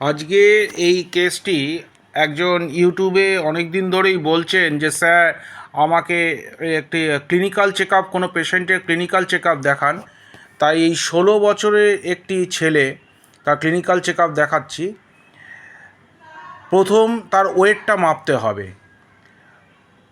আজকে এই কেসটি একজন ইউটিউবে অনেক দিন ধরেই বলছেন যে স্যার আমাকে একটি ক্লিনিক্যাল চেক আপ, কোনো পেশেন্টের ক্লিনিক্যাল চেক আপ দেখান। তাই এই 16 বছরের একটি ছেলে তার ক্লিনিক্যাল চেক আপ দেখাচ্ছি। প্রথম তার ওয়েটটা মাপতে হবে।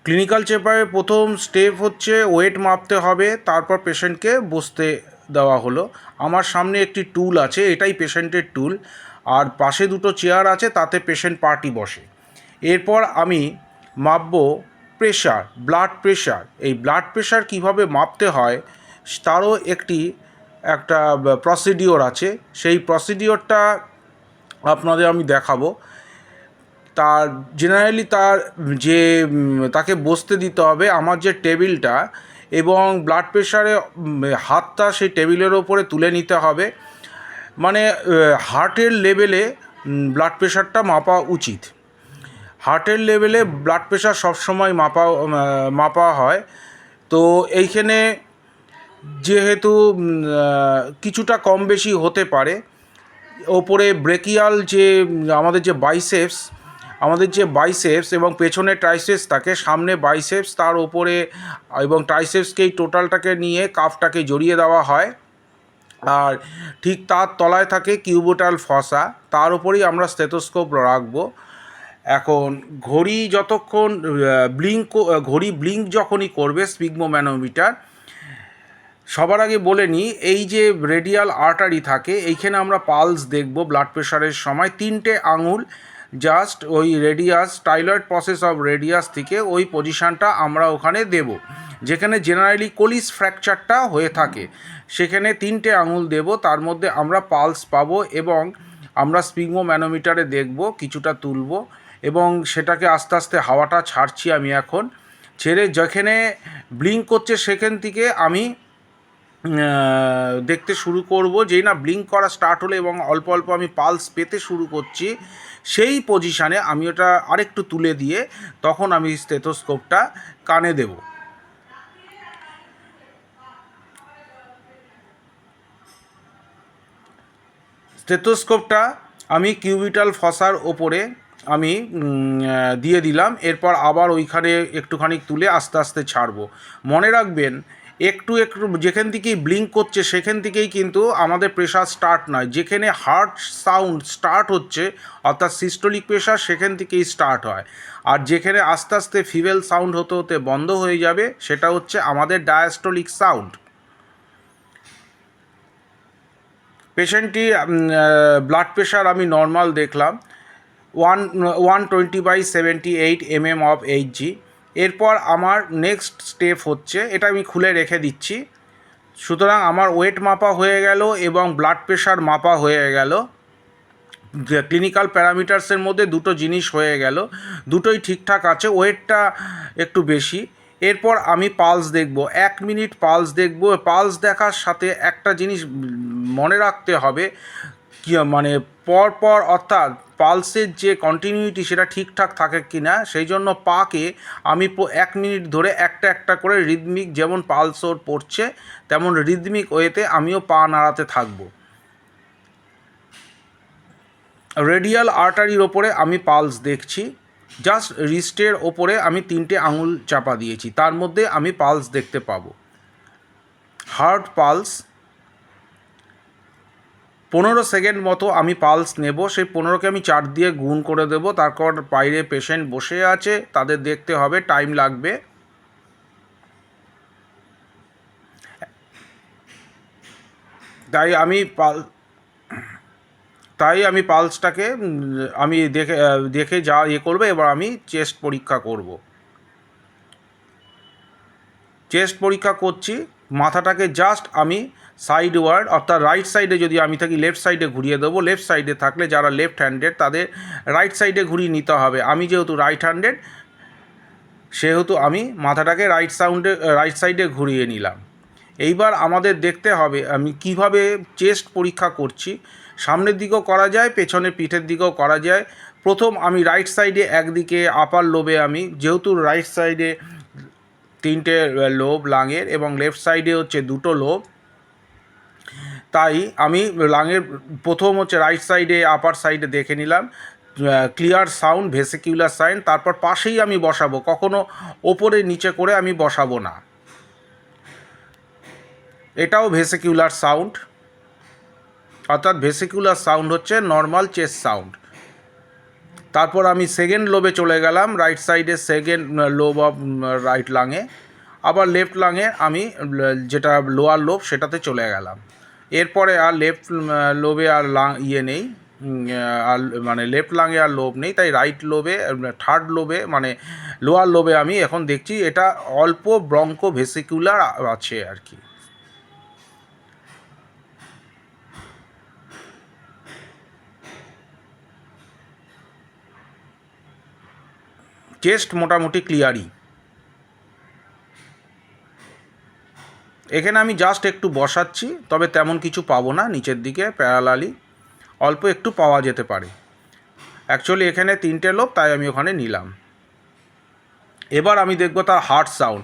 ক্লিনিক্যাল চেক আপের প্রথম স্টেপ হচ্ছে ওয়েট মাপতে হবে, তারপর পেশেন্টকে বসতে দেওয়া হলো। আমার সামনে একটি টুল আছে, এটাই পেশেন্টের টুল, আর পাশে দুটো চেয়ার আছে, তাতে পেশেন্ট পার্টি বসে। এরপর আমি মাপবো প্রেশার, ব্লাড প্রেশার। এই ব্লাড প্রেশার কীভাবে মাপতে হয় তারও একটা প্রসিডিওর আছে। সেই প্রসিডিওরটা আপনাদের আমি দেখাবো। তার জেনারেলি তাকে বসতে দিতে হবে। আমার যে টেবিলটা এবং ব্লাড প্রেশারে হাতটা সেই টেবিলের ওপরে তুলে নিতে হবে, মানে হার্টের লেভেলে ব্লাড প্রেশারটা মাপা উচিত। হার্টের লেভেলে ব্লাড প্রেশার সবসময় মাপা হয়। তো এইখানে যেহেতু কিছুটা কম বেশি হতে পারে, ওপরে ব্রেকিয়াল যে আমাদের যে বাইসেপস এবং পেছনে ট্রাইসেপস থাকে, সামনে বাইসেপস, তার ওপরে এবং ট্রাইসেপসকেই টোটালটাকে নিয়ে কাফটাকে জড়িয়ে দেওয়া হয়। আর ঠিক তার তলায় থাকে কিউবোটাল ফসা, তার উপরেই আমরা স্টেথোস্কোপ রাখবো। এখন ঘড়ি ব্লিঙ্ক যখনই করবে স্পিগমোম্যানোমিটার, সবার আগে বলে নিই, এই যে রেডিয়াল আর্টারি থাকে এইখানে আমরা পালস দেখব ব্লাড প্রেশারের সময়। 3টে আঙুল জাস্ট ওই রেডিয়াস, টাইলয়েড প্রসেস অফ রেডিয়াস থেকে ওই পজিশানটা আমরা ওখানে দেব, যেখানে জেনারেলি কোলিস ফ্র্যাকচারটা হয়ে থাকে। সেখানে 3টে আঙুল দেব, তার মধ্যে আমরা পালস পাবো এবং আমরা স্পিগমোম্যানোমিটারে দেখব, কিছুটা তুলব এবং সেটাকে আস্তে আস্তে হাওয়াটা ছাড়ছি আমি এখন। ছেড়ে যেখানে ব্লিঙ্ক করছে সেখান থেকে আমি দেখতে শুরু করব। যেই না ব্লিঙ্ক করা স্টার্ট হলে এবং অল্প অল্প আমি পালস পেতে শুরু করছি, সেই পজিশানে আমি ওটা আরেকটু তুলে দিয়ে তখন আমি স্টেথোস্কোপটা কানে দেব। স্টেথোস্কোপটা আমি কিউবিটাল ফসার ওপরে আমি দিয়ে দিলাম। এরপর আবার ওইখানে একটুখানি তুলে আস্তে আস্তে ছাড়বো। মনে রাখবেন, একটু যেখান থেকেই ব্লিঙ্ক করছে সেখান থেকেই কিন্তু আমাদের প্রেশার স্টার্ট নয়। যেখানে হার্ট সাউন্ড স্টার্ট হচ্ছে অর্থাৎ সিস্টোলিক প্রেশার, সেখান থেকেই স্টার্ট হয়। আর যেখানে আস্তে আস্তে ফিমেল সাউন্ড হতে হতে বন্ধ হয়ে যাবে, সেটা হচ্ছে আমাদের ডায়াস্টোলিক সাউন্ড। পেশেন্টটি ব্লাড প্রেশার আমি নর্মাল দেখলাম, 120/78 mm অফ Hg। এরপর আমার নেক্সট স্টেপ হচ্ছে, এটা আমি খুলে রেখে দিচ্ছি। সুতরাং আমার ওয়েট মাপা হয়ে গেল এবং ব্লাড প্রেশার মাপা হয়ে গেল। ক্লিনিক্যাল প্যারামিটার্সের মধ্যে দুটো জিনিস হয়ে গেল, দুটোই ঠিকঠাক আছে, ওয়েটটা একটু বেশি। এরপর আমি পালস দেখব, 1 মিনিট পালস দেখব। পালস দেখার সাথে একটা জিনিস মনে রাখতে হবে, মানে পরপর, অর্থাৎ পালসের যে কন্টিনিউটি সেটা ঠিকঠাক থাকে কি না। সেই জন্য পাকে আমি 1 মিনিট ধরে একটা একটা করে রিদমিক, যেমন পালস ওর পড়ছে তেমন রিদমিক ওয়েতে আমিও পা নাড়াতে থাকবো। রেডিয়াল আর্টারির ওপরে আমি পালস দেখছি, জাস্ট রিস্টের ওপরে আমি 3টে আঙুল চাপা দিয়েছি, তার মধ্যে আমি পালস দেখতে পাবো। হার্ট পালস 15 সেকেন্ড মতো আমি পালস নেব। সেই 15কে আমি 4 দিয়ে গুণ করে দেব। তারপর বাইরে পেশেন্ট বসে আছে, তাদের দেখতে হবে, টাইম লাগবে। তাই আমি পালসটাকে আমি দেখে যা করবে। এবার আমি চেস্ট পরীক্ষা করব। চেস্ট পরীক্ষা করছি, মাথাটাকে জাস্ট আমি সাইড ওয়ার্ড, অর্থাৎ রাইট সাইডে যদি আমি থাকি লেফট সাইডে ঘুরিয়ে দেবো। লেফট সাইডে থাকলে যারা লেফট হ্যান্ডেড তাদের রাইট সাইডে ঘুরিয়ে নিতে হবে। আমি যেহেতু রাইট হ্যান্ডেড সেহেতু আমি মাথাটাকে রাইট সাইডে ঘুরিয়ে নিলাম। এইবার আমাদের দেখতে হবে আমি কিভাবে চেস্ট পরীক্ষা করছি। সামনের দিকেও করা যায়, পেছনের পিঠের দিকেও করা যায়। প্রথম আমি রাইট সাইডে একদিকে আপার লোবে, আমি যেহেতু রাইট সাইডে 3টে লোব লাঙের এবং লেফট সাইডে হচ্ছে 2টো লোব, তাই আমি লাঙের প্রথম হচ্ছে রাইট সাইডে আপার সাইডে দেখে নিলাম ক্লিয়ার সাউন্ড ভেসিকিউলার সাইন, তারপর পাশেই আমি বসাবো, কখনো ওপরে নিচে করে আমি বসাবো না। এটাও ভেসিকিউলার সাউন্ড, অর্থাৎ ভেসিকুলার সাউন্ড হচ্ছে নর্মাল চেস্ট সাউন্ড। তারপর আমি সেকেন্ড লোবে চলে গেলাম, রাইট সাইডে সেকেন্ড লোব অফ রাইট লাঙে, আবার লেফট লাঙে আমি যেটা লোয়ার লোব সেটাতে চলে গেলাম। এরপরে আর লেফট লোবে আর নেই, আর মানে লেফট লাঙে আর লোব নেই, তাই রাইট লোবে থার্ড লোবে মানে লোয়ার লোবে আমি এখন দেখছি এটা অল্প ব্রঙ্কো ভেসিকুলার আছে আর কি। চেস্ট মোটামুটি ক্লিয়ারই। এখানে আমি জাস্ট একটু বসাচ্ছি, তবে তেমন কিছু পাবো না, নিচের দিকে প্যারালালি অল্প একটু পাওয়া যেতে পারে। অ্যাকচুয়ালি এখানে 3টে লোব, তাই আমি ওখানে নিলাম। এবার আমি দেখব তার হার্ট সাউন্ড।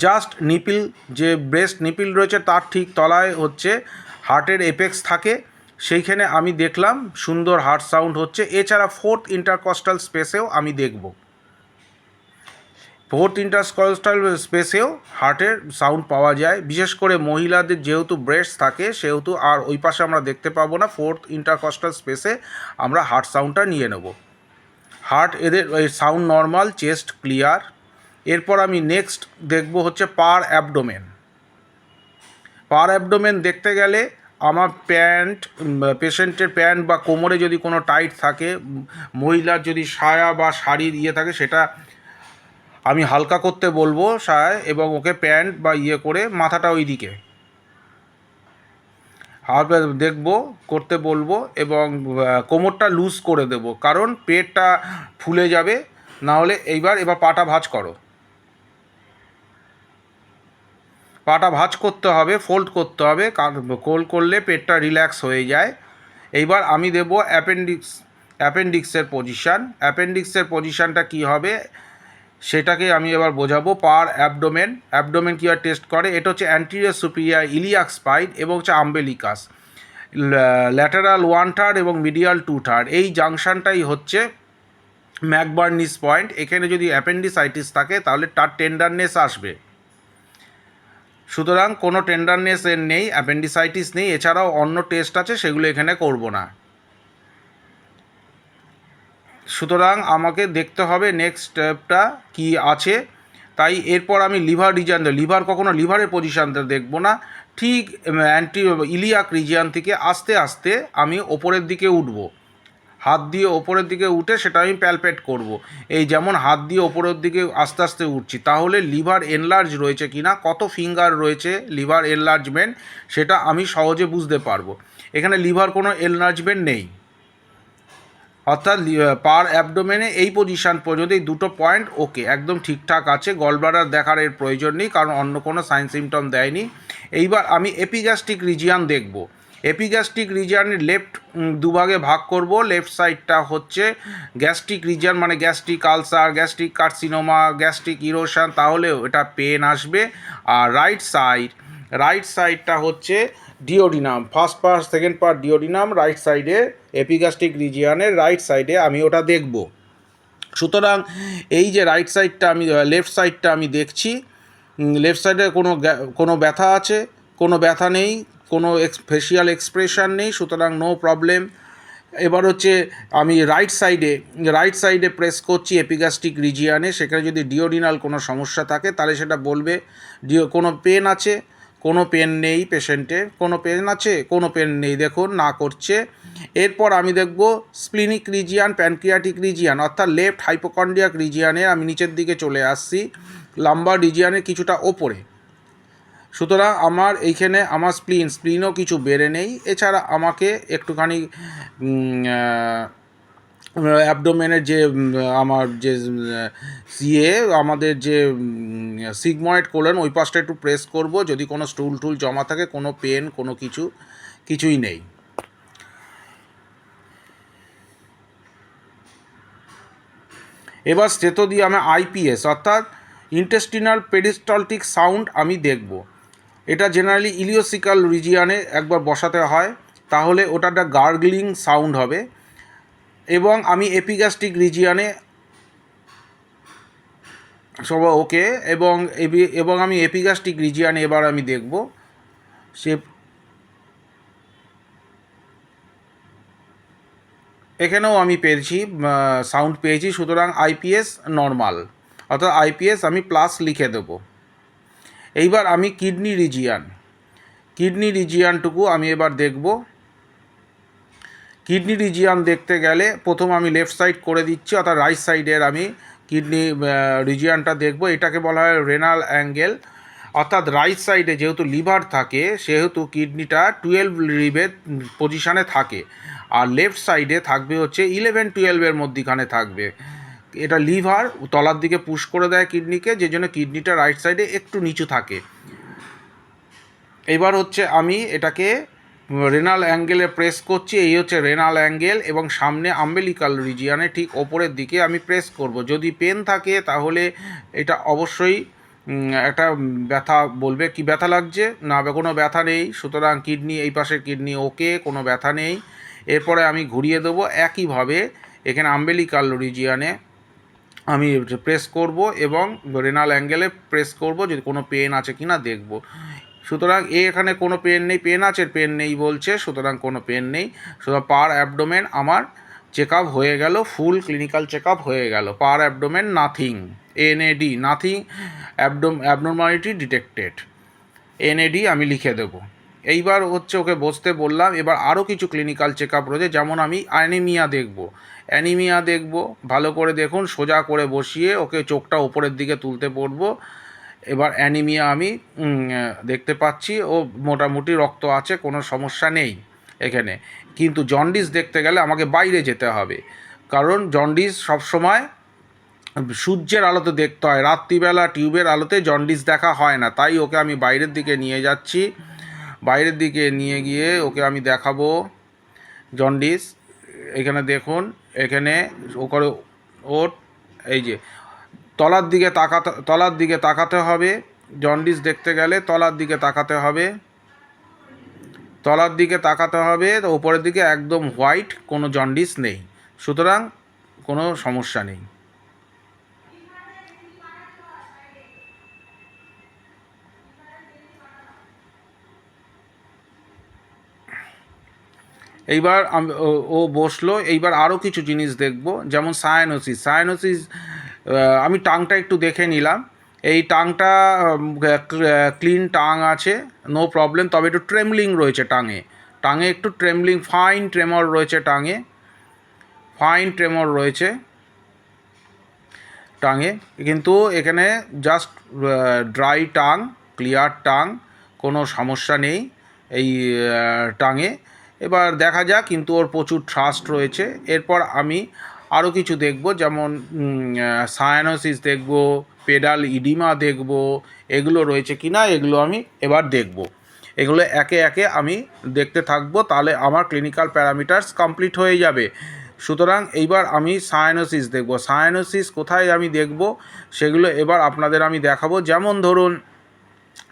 জাস্ট নিপিল, যে ব্রেস্ট নিপিল রয়েছে তার ঠিক তলায় হচ্ছে হার্টের এপেক্স থাকে, সেইখানে আমি দেখলাম সুন্দর হার্ট সাউন্ড হচ্ছে। এছাড়া ফোর্থ ইন্টারকস্টাল স্পেসেও আমি দেখব, ফোর্থ ইন্টারকস্টাল স্পেসেও হার্টের সাউন্ড পাওয়া যায়। বিশেষ করে মহিলাদের যেহেতু ব্রেস্ট থাকে সেহেতু, আর ওই পাশে আমরা দেখতে পাবো না, ফোর্থ ইন্টারকস্টাল স্পেসে আমরা হার্ট সাউন্ডটা নিয়ে নেব। হার্ট এদের সাউন্ড নর্মাল, চেস্ট ক্লিয়ার। এরপর আমি নেক্সট দেখব হচ্ছে পার অ্যাবডোমেন। পার অ্যাবডোমেন দেখতে গেলে আমার প্যান্ট, পেশেন্টের প্যান্ট বা কোমরে যদি কোনো টাইট থাকে, মহিলার যদি সায়া বা শাড়ির থাকে, সেটা আমি হালকা করতে বলবো সায়, এবং ওকে প্যান্ট বা করে মাথাটা ওই দিকে দেখবো করতে বলবো, এবং কোমরটা লুজ করে দেব, কারণ পেটটা ফুলে যাবে না হলে। এবার পাটা ভাঁজ করো, পাটা ভাঁজ করতে হবে, ফোল্ড করতে হবে, কোল করলে পেটটা রিল্যাক্স হয়ে যায়। এইবার আমি দেব অ্যাপেন্ডিক্সের পজিশান। অ্যাপেন্ডিক্সের পজিশানটা কী হবে সেটাকে আমি এবার বোঝাবো। পার অ্যাবডোমেন কী আর টেস্ট করে, এটা হচ্ছে অ্যান্টিরিয়র সুপিরিয়র ইলিয়াক স্পাইন এবং হচ্ছে আম্বেলিকাস, ল্যাটারাল 1/3 এবং মিডিয়াল 2/3। এই জাংশনটাই হচ্ছে ম্যাকবার্নিস পয়েন্ট। এখানে যদি অ্যাপেন্ডিসাইটিস থাকে তাহলে তার টেন্ডারনেস আসবে, সুতরাং কোনো টেন্ডারনেস এর নেই, অ্যাপেন্ডিসাইটিস নেই। এছাড়াও অন্য টেস্ট আছে, সেগুলো এখানে করব না। সুতরাং আমাকে দেখতে হবে নেক্সট স্টেপটা কি আছে। তাই এরপর আমি লিভার রিজিয়ন, কখনো লিভারের পজিশানটা দেখব না, ঠিক ইলিয়াক রিজিয়ন থেকে আস্তে আস্তে আমি ওপরের দিকে উঠব, হাত দিয়ে ওপরের দিকে উঠে সেটা আমি প্যালপেট করব। এই যেমন হাত দিয়ে ওপরের দিকে আস্তে আস্তে উঠছি, তাহলে লিভার এনলার্জ রয়েছে কিনা, কত ফিঙ্গার রয়েছে লিভার এনলার্জমেন্ট, সেটা আমি সহজে বুঝতে পারবো। এখানে লিভার কোনো এনলার্জমেন্ট নেই, অর্থাৎ পার অ্যাবডোমেনে এই পজিশান পর্যন্ত এই দুটো পয়েন্ট ওকে, একদম ঠিকঠাক আছে। গলব্লাডার দেখার এর প্রয়োজন নেই, কারণ অন্য কোনো সাইন সিমটম দেয়নি। এইবার আমি এপিগ্যাস্ট্রিক রিজিয়ন দেখব। এপিগ্যাস্ট্রিক রিজিয়নের লেফট দুভাগে ভাগ করব। লেফট সাইডটা হচ্ছে গ্যাস্ট্রিক রিজিয়ন, মানে gastric ulcer, gastric carcinoma, gastric erosion, তাহলেও এটা পেন আসবে। আর রাইট সাইডটা হচ্ছে duodenum, first part second part duodenum, right সাইডে এপিগ্যাস্ট্রিক রিজিয়নের রাইট সাইডে আমি ওটা দেখব। সুতরাং এই যে রাইট সাইডটা আমি, লেফট সাইডটা আমি দেখছি, লেফট সাইডে কোনো ব্যথা আছে, কোনো ব্যথা নেই, কোনো ফেশিয়াল এক্সপ্রেশন নেই, সুতরাং নো প্রবলেম। এবার হচ্ছে আমি রাইট সাইডে প্রেস করছি এপিগ্যাস্ট্রিক রিজিয়নে, সেখানে যদি ডিওডিনাল কোনো সমস্যা থাকে তাহলে সেটা বলবে। কোনো পেন আছে, কোনো পেন নেই পেশেন্টের, কোনো পেন আছে, কোনো পেন নেই, দেখুন না করছে। এরপর আমি দেখব স্প্লিনিক রিজিয়ান, প্যানক্রিয়াটিক রিজিয়ান, অর্থাৎ লেফট হাইপোকন্ড্রিয়াক রিজিয়ানে আমি নিচের দিকে চলে আসছি, লাম্বার রিজিয়ানের কিছুটা ওপরে। সুতরাং আমার এইখানে আমার স্প্লিনও কিছু বেড়ে নেই। এছাড়া আমাকে একটুখানি অ্যাবডোমেনের যে আমার যে আমাদের যে সিগময়েড কোলন, ওই পাশটা একটু প্রেস করব, যদি কোনো স্টুল জমা থাকে, কোনো পেন, কোনো কিছুই নেই। এবার স্টেথো দিয়ে আমি আইপিএস অর্থাৎ ইন্টেস্টিনাল পেরিস্টালটিক সাউন্ড আমি দেখব। এটা জেনারেলি ইলিওসিক্যাল রিজিয়ানে একবার বসাতে হয়, তাহলে ওটা একটা গার্গলিং সাউন্ড হবে। এবং আমি এপিগ্যাস্ট্রিক রিজিয়ানে সব ওকে, এবং আমি এপিগ্যাস্ট্রিক রিজিয়ানে এবার আমি দেখব সে এখানেও আমি পেয়েছি, সাউন্ড পেয়েছি। সুতরাং আইপিএস নর্মাল, অর্থাৎ আইপিএস আমি প্লাস লিখে দেবো। এইবার আমি কিডনি রিজিয়ানটুকু আমি এবার দেখব। কিডনি রিজিয়ান দেখতে গেলে প্রথম আমি লেফট সাইড করে দিচ্ছি, অর্থাৎ রাইট সাইডের আমি কিডনি রিজিয়ানটা দেখব। এটাকে বলা হয় রেনাল অ্যাঙ্গেল, অর্থাৎ রাইট সাইডে যেহেতু লিভার থাকে সেহেতু কিডনিটা 12 রিবের পজিশানে থাকে, আর লেফট সাইডে থাকবে হচ্ছে 11-12-এর মধ্যিখানে থাকবে। এটা লিভার তলার দিকে পুশ করে দেয় কিডনিকে, যে জন্য কিডনিটা রাইট সাইডে একটু নিচু থাকে। এবার হচ্ছে আমি এটাকে রেনাল অ্যাঙ্গেলে প্রেস করছি, এই হচ্ছে রেনাল অ্যাঙ্গেল, এবং সামনে আম্বেলিকাল রিজিয়ানে ঠিক ওপরের দিকে আমি প্রেস করব। যদি পেন থাকে তাহলে এটা অবশ্যই একটা ব্যথা বলবে, কি ব্যথা লাগছে, না কোনো ব্যথা নেই। সুতরাং কিডনি, এই পাশের কিডনি ওকে, কোনো ব্যথা নেই। এরপরে আমি ঘুরিয়ে দেবো একইভাবে এখানে আম্বেলিকাল রিজিয়ানে আমি প্রেস করব এবং রেনাল অ্যাঙ্গেলে প্রেস করব, যদি কোনো পেন আছে কি না দেখব। সুতরাং এখানে কোনো পেন নেই, পেন আছে, পেন নেই বলছে, সুতরাং কোনো পেন নেই। সুতরাং পার অ্যাবডোমেন আমার চেক আপ হয়ে গেল, ফুল ক্লিনিক্যাল চেক আপ হয়ে গেল। Per abdomen nothing, NAD nothing, abnormality detected, NAD আমি লিখে দেবো। এইবার হচ্ছে ওকে বসতে বললাম। এবার আরও কিছু ক্লিনিক্যাল চেক আপ রয়েছে, যেমন আমি অ্যানিমিয়া দেখব। ভালো করে দেখুন, সোজা করে বসিয়ে ওকে চোখটা ওপরের দিকে তুলতে পড়বো। এবার অ্যানিমিয়া আমি দেখতে পাচ্ছি, ও মোটামুটি রক্ত আছে, কোনো সমস্যা নেই এখানে। কিন্তু জন্ডিস দেখতে গেলে আমাকে বাইরে যেতে হবে, কারণ জন্ডিস সবসময় সূর্যের আলোতে দেখতে হয়, রাত্রিবেলা টিউবের আলোতে জন্ডিস দেখা হয় না। তাই ওকে আমি বাইরের দিকে নিয়ে যাচ্ছি, বাইরের দিকে নিয়ে গিয়ে ওকে আমি দেখাবো জন্ডিস। এখানে দেখুন, এখানে ওর এই যে তলার দিকে তাকাতে হবে। জন্ডিস দেখতে গেলে তলার দিকে তাকাতে হবে, তো উপরের দিকে একদম হোয়াইট, কোনো জন্ডিস নেই, সুতরাং কোনো সমস্যা নেই। এইবার ও বসলো। এইবার আরও কিছু জিনিস দেখব, যেমন সায়ানোসিস। আমি টাংটা একটু দেখে নিলাম। এই টাংটা ক্লিন টাং আছে, নো প্রবলেম, তবে একটু ট্রেমলিং রয়েছে টাঙে একটু ট্রেমলিং, ফাইন ট্রেমর রয়েছে টাঙে, কিন্তু এখানে just dry tongue, clear tongue, কোনো সমস্যা নেই এই টাঙে। এবার দেখা যাক, কিন্তু ওর প্রচুর থ্রাস্ট রয়েছে। এরপর আমি আরও কিছু দেখব, যেমন সায়ানোসিস দেখব, পেডাল ইডিমা দেখব, এগুলো রয়েছে কি না এগুলো আমি এবার দেখব। এগুলো একে একে আমি দেখতে থাকবো, তাহলে আমার ক্লিনিক্যাল প্যারামিটার্স কমপ্লিট হয়ে যাবে। সুতরাং এইবার আমি সায়ানোসিস দেখব। সায়ানোসিস কোথায় আমি দেখব সেগুলো এবার আপনাদের আমি দেখাবো। যেমন ধরুন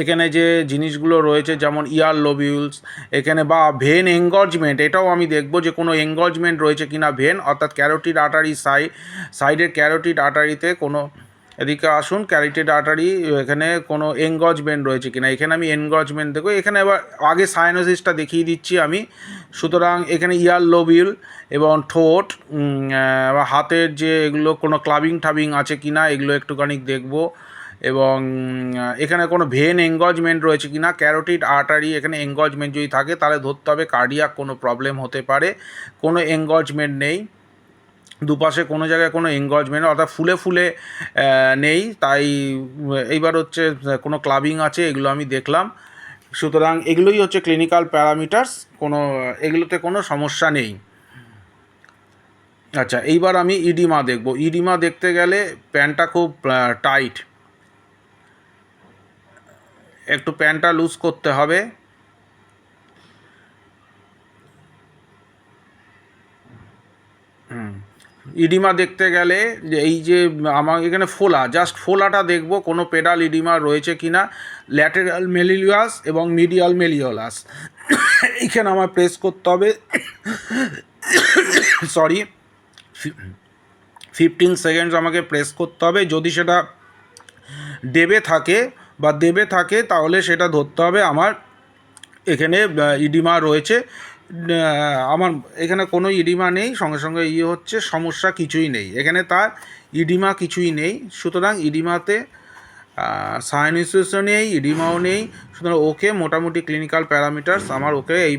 এখানে যে জিনিসগুলো রয়েছে, যেমন ইয়ার লোবিউলস, এখানে বা ভেন এঙ্গজমেন্ট, এটাও আমি দেখব যে কোনো এঙ্গজমেন্ট রয়েছে কিনা ভেন, অর্থাৎ ক্যারোটিড আর্টারি সাইডের ক্যারোটিড আর্টারিতে কোনো, এদিকে আসুন, ক্যারোটিড আর্টারি এখানে কোনো এনগজমেন্ট রয়েছে কিনা, এখানে আমি এনগজমেন্ট দেখব। এখানে এবার আগে সায়ানোসিসটা দেখিয়ে দিচ্ছি আমি। সুতরাং এখানে ইয়ার লোবিউল এবং ঠোঁট বা হাতের যে এগুলো কোনো ক্লাবিং ঠাবিং আছে কিনা এগুলো একটুখানি দেখব। এবং এখানে কোনো ভেন এনগজমেন্ট রয়েছে কি না, ক্যারোটিড আর্টারি এখানে এনগজমেন্ট যদি থাকে তাহলে ধরতে হবে কার্ডিয়াক কোনো প্রবলেম হতে পারে। কোনো এনগজমেন্ট নেই, দুপাশে কোনো জায়গায় কোনো এনগজমেন্ট অর্থাৎ ফুলে নেই, তাই এইবার হচ্ছে কোনো ক্লাবিং আছে, এগুলো আমি দেখলাম। সুতরাং এগুলোই হচ্ছে ক্লিনিক্যাল প্যারামিটার্স, এগুলোতে কোনো সমস্যা নেই। আচ্ছা, এইবার আমি ইডিমা দেখব। ইডিমা দেখতে গেলে প্যান্টটা খুব টাইট, একটু প্যান্টটা লুজ করতে হবে। ইডিমা দেখতে গেলে যে এই যে আমার এখানে ফোলা, জাস্ট ফোলাটা দেখব কোনো পেডাল ইডিমা রয়েছে কি না, ল্যাটেরাল মেলিলিয়াস এবং মিডিয়াল মেলিওলাস এইখানে আমার প্রেস করতে হবে সরি 15 সেকেন্ডস আমাকে প্রেস করতে হবে। যদি সেটা দেবে থাকে তাহলে সেটা ধরতে হবে আমার এখানে ইডিমা রয়েছে। আমার এখানে কোনো ইডিমা নেই, সঙ্গে সঙ্গে হচ্ছে সমস্যা কিছুই নেই, এখানে তার ইডিমা কিছুই নেই। সুতরাং ইডিমাতে সাইনোসিসও নেই, ইডিমাও নেই, সুতরাং ওকে মোটামুটি ক্লিনিক্যাল প্যারামিটার্স আমার ওকে এই